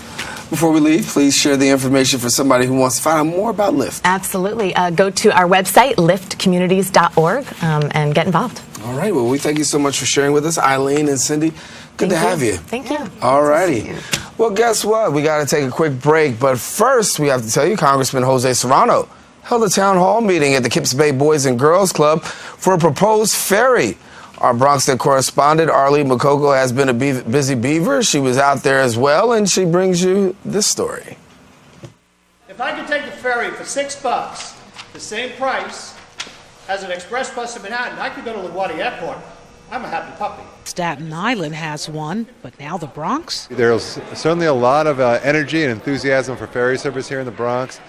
Before we leave, please share the information for somebody who wants to find out more about Lyft. Absolutely. Go to our website, lyftcommunities.org, and get involved. All right. Well, we thank you so much for sharing with us, Eileen and Cindy. Good to have you. Thank you. All righty. Well, guess what? We got to take a quick break. But first, we have to tell you, Congressman Jose Serrano held a town hall meeting at the Kips Bay Boys and Girls Club for a proposed ferry. Our Bronx Net correspondent, Arlene Makoko, has been a busy beaver. She was out there as well, and she brings you this story. If I could take the ferry for $6, the same price as an express bus to Manhattan, I could go to LaGuardia Airport. I'm a happy puppy. Staten Island has one, but now the Bronx? There's certainly a lot of energy and enthusiasm for ferry service here in the Bronx.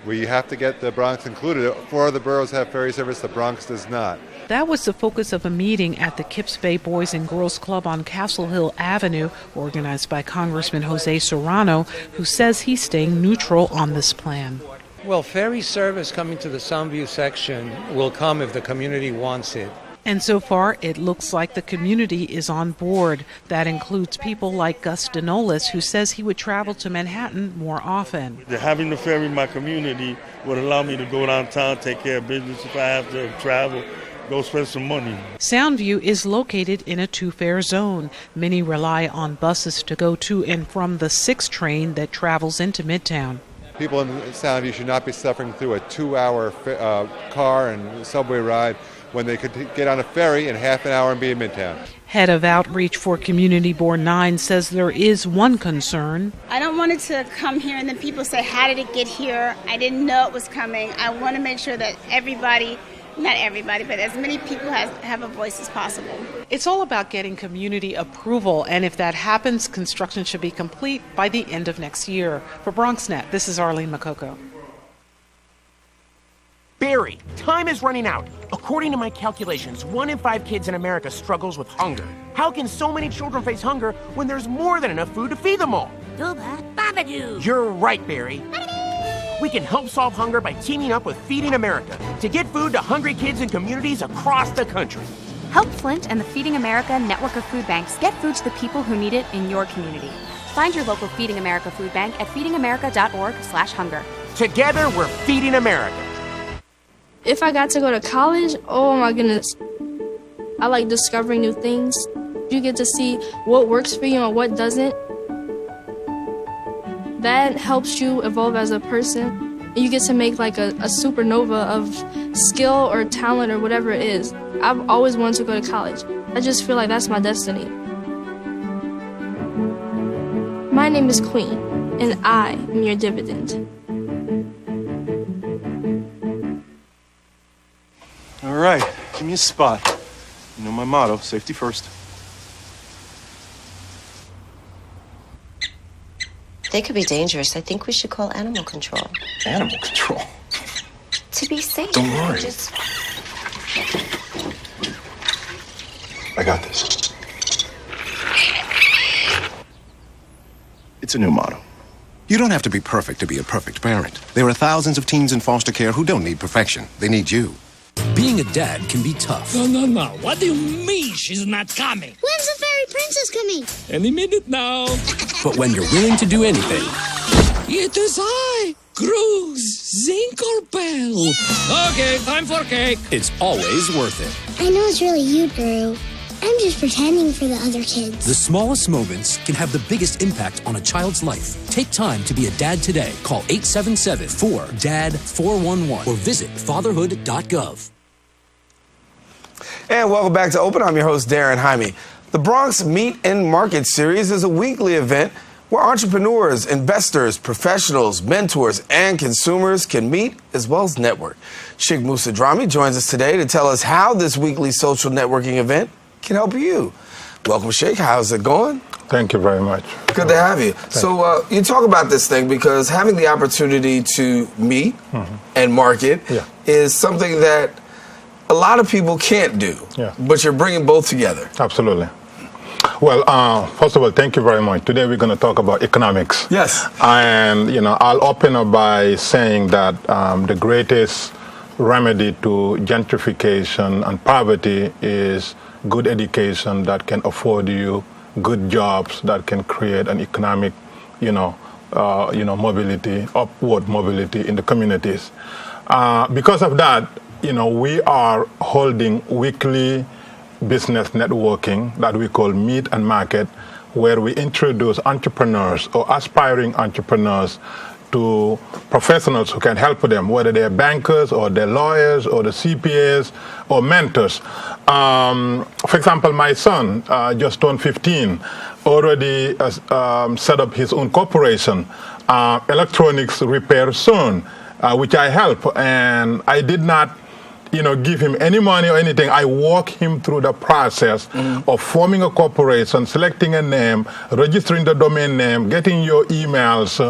We have to get the Bronx included. 4 of the boroughs have ferry service, the Bronx does not. That was the focus of a meeting at the Kips Bay Boys and Girls Club on Castle Hill Avenue, organized by Congressman Jose Serrano, who says he's staying neutral on this plan. Well, ferry service coming to the Soundview section will come if the community wants it. And so far, it looks like the community is on board. That includes people like Gus Denolis, who says he would travel to Manhattan more often. Having the ferry in my community would allow me to go downtown, take care of business if I have to travel, go spend some money. Soundview is located in a 2-fare zone. Many rely on buses to go to and from the 6 train that travels into Midtown. People in Soundview should not be suffering through a 2-hour car and subway ride when they could get on a ferry in half an hour and be in Midtown. Head of Outreach for Community Board 9 says there is one concern. I don't want it to come here and then people say, how did it get here? I didn't know it was coming. I want to make sure that everybody, not everybody, but as many people have a voice as possible. It's all about getting community approval, and if that happens, construction should be complete by the end of next year. For BronxNet, this is Arlene Makoko. Barry, time is running out. According to my calculations, 1 in 5 kids in America struggles with hunger. How can so many children face hunger when there's more than enough food to feed them all? You're right, Barry. We can help solve hunger by teaming up with Feeding America to get food to hungry kids in communities across the country. Help Flint and the Feeding America network of food banks get food to the people who need it in your community. Find your local Feeding America food bank at feedingamerica.org/hunger. Together, we're Feeding America. If I got to go to college, oh my goodness. I like discovering new things. You get to see what works for you and what doesn't. That helps you evolve as a person. You get to make like a supernova of skill or talent or whatever it is. I've always wanted to go to college. I just feel like that's my destiny. My name is Queen, and I am your dividend. All right, give me a spot. You know my motto, safety first. They could be dangerous. I think we should call animal control. Animal control? To be safe. Don't worry. Just... I got this. It's a new motto. You don't have to be perfect to be a perfect parent. There are thousands of teens in foster care who don't need perfection. They need you. Being a dad can be tough. No. What do you mean she's not coming? When's the fairy princess coming? Any minute now. But when you're willing to do anything... It is I, Cruz Zinkerbell. Okay, time for cake. It's always worth it. I know it's really you, Guru. I'm just pretending for the other kids. The smallest moments can have the biggest impact on a child's life. Take time to be a dad today. Call 877-4DAD-411 or visit fatherhood.gov. And welcome back to Open. I'm your host, Darren Jaime. The Bronx Meet and Market Series is a weekly event where entrepreneurs, investors, professionals, mentors, and consumers can meet as well as network. Sheikh Musa Drami joins us today to tell us how this weekly social networking event can help you. Welcome, Sheikh. How's it going? Thank you very much. Good to have you. So you talk about this thing because having the opportunity to meet and market is something that a lot of people can't do, but you're bringing both together. Absolutely. Well, first of all, thank you very much. Today we're going to talk about economics. Yes. And, I'll open up by saying that the greatest remedy to gentrification and poverty is good education that can afford you good jobs that can create an economic, mobility, upward mobility in the communities. Because of that, we are holding weekly business networking that we call Meet and Market, where we introduce entrepreneurs or aspiring entrepreneurs to professionals who can help them, whether they're bankers or they're lawyers or the CPAs or mentors. For example, my son just turned 15, already set up his own corporation, Electronics Repair Zone, which I help. And I did not give him any money or anything. I walk him through the process of forming a corporation, selecting a name, registering the domain name, getting your emails,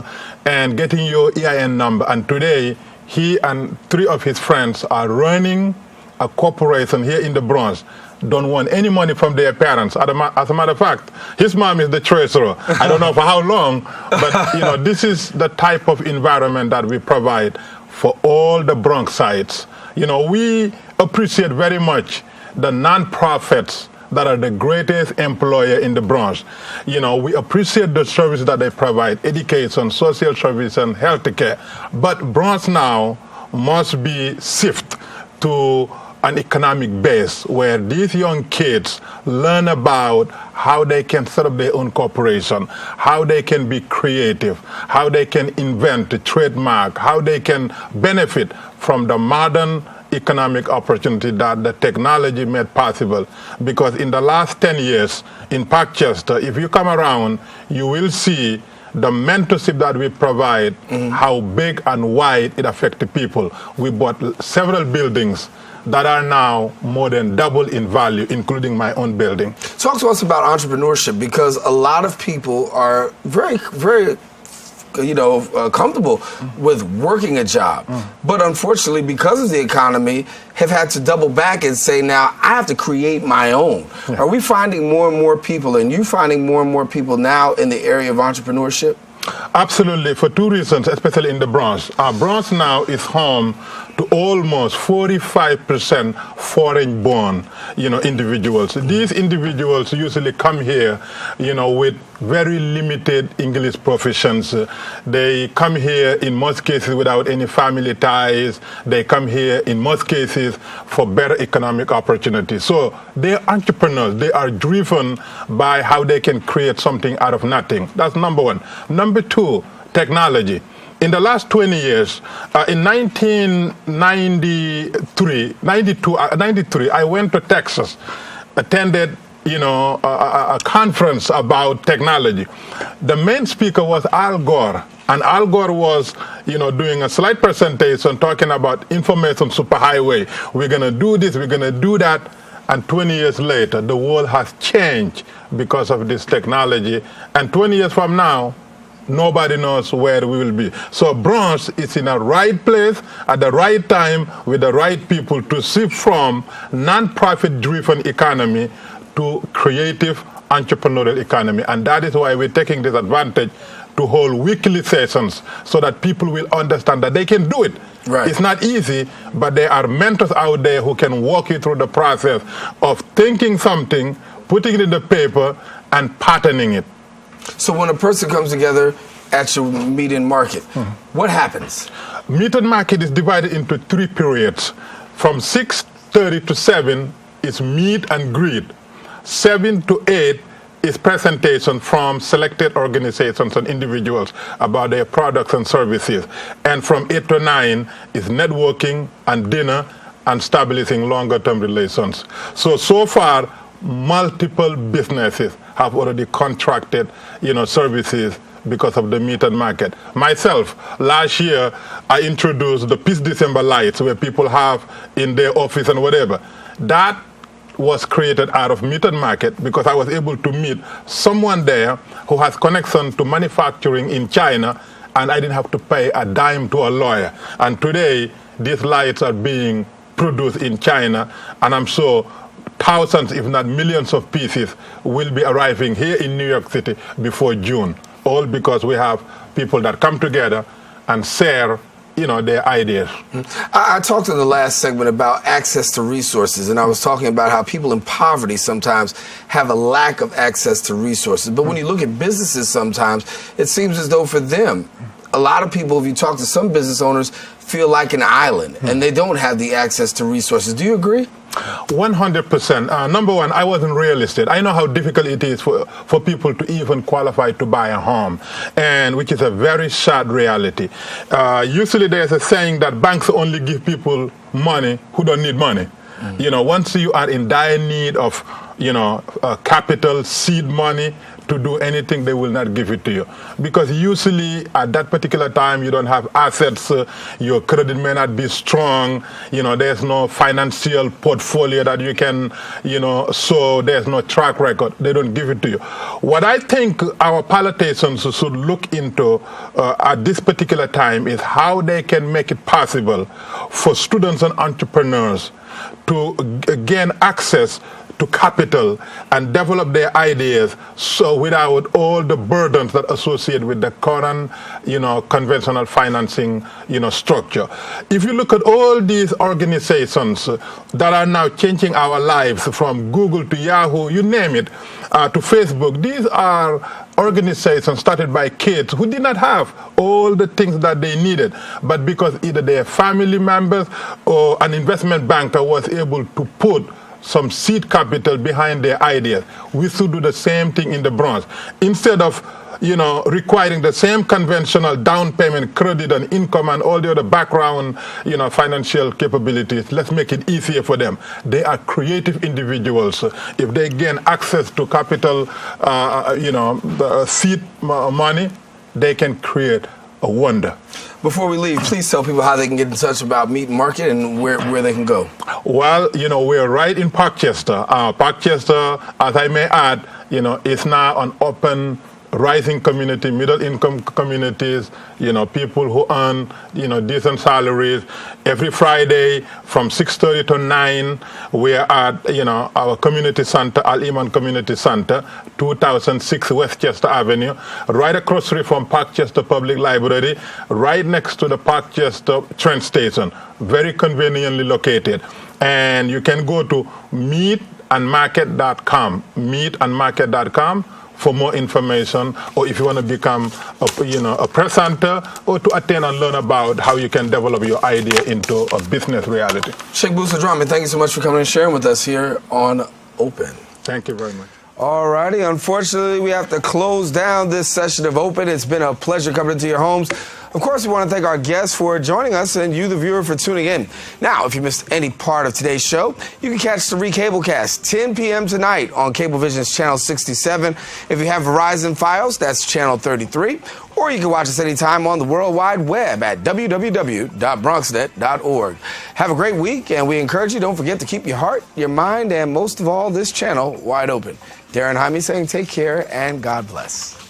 and getting your EIN number. And today, he and 3 of his friends are running a corporation here in the Bronx. Don't want any money from their parents. As a matter of fact, his mom is the treasurer. I don't know for how long, but this is the type of environment that we provide for all the Bronxites. We appreciate very much the nonprofits that are the greatest employer in the Bronx. We appreciate the service that they provide, education, social service, and healthcare. But Bronx now must be shift to an economic base where these young kids learn about how they can set up their own corporation, how they can be creative, how they can invent a trademark, how they can benefit from the modern economic opportunity that the technology made possible. Because in the last 10 years in Parkchester, if you come around, you will see the mentorship that we provide, how big and wide it affects the people. We bought several buildings that are now more than double in value, including my own building. Talk to us about entrepreneurship, because a lot of people are very, very comfortable with working a job. But unfortunately, because of the economy, have had to double back and say, now, I have to create my own. Yeah. Are we finding more and more people, and you finding more and more people now in the area of entrepreneurship? Absolutely, for 2 reasons, especially in the Bronx. Bronx now is home to almost 45% foreign-born, individuals. These individuals usually come here, with very limited English proficiency. They come here in most cases without any family ties. They come here in most cases for better economic opportunities. So they're entrepreneurs. They are driven by how they can create something out of nothing. That's number one. Number two, technology. In the last 20 years, in 1993, I went to Texas, attended a conference about technology. The main speaker was Al Gore, and Al Gore was, doing a slide presentation talking about information superhighway. We're going to do this, we're going to do that, and 20 years later, the world has changed because of this technology, and 20 years from now, nobody knows where we will be. So Bronx is in the right place at the right time with the right people to shift from non-profit-driven economy to creative entrepreneurial economy. And that is why we're taking this advantage to hold weekly sessions so that people will understand that they can do it. Right. It's not easy, but there are mentors out there who can walk you through the process of thinking something, putting it in the paper, and patterning it. So when a person comes together at your meet and market, what happens? Meet and market is divided into 3 periods. From 6:30 to 7 is meet and greet. 7 to 8 is presentation from selected organizations and individuals about their products and services. And from 8 to 9 is networking and dinner and establishing longer-term relations. So far, multiple businesses have already contracted, services because of the meet and market. Myself, last year, I introduced the Peace December Lights, where people have in their office and whatever. That was created out of meet and market because I was able to meet someone there who has connection to manufacturing in China, and I didn't have to pay a dime to a lawyer. And today, these lights are being produced in China, and I'm sure thousands, if not millions of pieces will be arriving here in New York City before June, all because we have people that come together and share, their ideas. I talked in the last segment about access to resources, and I was talking about how people in poverty sometimes have a lack of access to resources. But when you look at businesses sometimes, it seems as though for them, a lot of people, if you talk to some business owners, feel like an island, and they don't have the access to resources. Do you agree? 100%. Number one, I wasn't realistic. I know how difficult it is for people to even qualify to buy a home, and which is a very sad reality. Usually there's a saying that banks only give people money who don't need money. Once you are in dire need of, capital, seed money, to do anything, they will not give it to you. Because usually at that particular time, you don't have assets, your credit may not be strong, there's no financial portfolio that you can, so there's no track record. They don't give it to you. What I think our politicians should look into at this particular time is how they can make it possible for students and entrepreneurs to gain access to capital and develop their ideas, so without all the burdens that associate with the current, conventional financing, structure. If you look at all these organizations that are now changing our lives, from Google to Yahoo, you name it, to Facebook, these are organizations started by kids who did not have all the things that they needed, but because either their family members or an investment banker was able to put some seed capital behind their ideas. We should do the same thing in the Bronx. Instead of, requiring the same conventional down payment, credit and income and all the other background, financial capabilities, let's make it easier for them. They are creative individuals. If they gain access to capital, the seed money, they can create a wonder. Before we leave, please tell people how they can get in touch about Meet and Market and where they can go. Well, we're right in Parkchester. Parkchester, as I may add, is now an open rising community, middle-income communities, people who earn, decent salaries. Every Friday from 6:30 to 9, we are at, our community center, Al-Iman Community Center, 2006 Westchester Avenue, right across the street from Parkchester Public Library, right next to the Parkchester train station, very conveniently located. And you can go to meetandmarket.com, for more information, or if you want to become a presenter, or to attend and learn about how you can develop your idea into a business reality. Sheikh Musa Draman, thank you so much for coming and sharing with us here on Open. Thank you very much. All righty. Unfortunately, we have to close down this session of Open. It's been a pleasure coming to your homes. Of course, we want to thank our guests for joining us and you, the viewer, for tuning in. Now, if you missed any part of today's show, you can catch the Recablecast 10 p.m. tonight on Cablevision's Channel 67. If you have Verizon Fios, that's Channel 33. Or you can watch us anytime on the World Wide Web at www.bronxnet.org. Have a great week, and we encourage you, don't forget to keep your heart, your mind, and most of all, this channel wide open. Darren Jaime saying take care and God bless.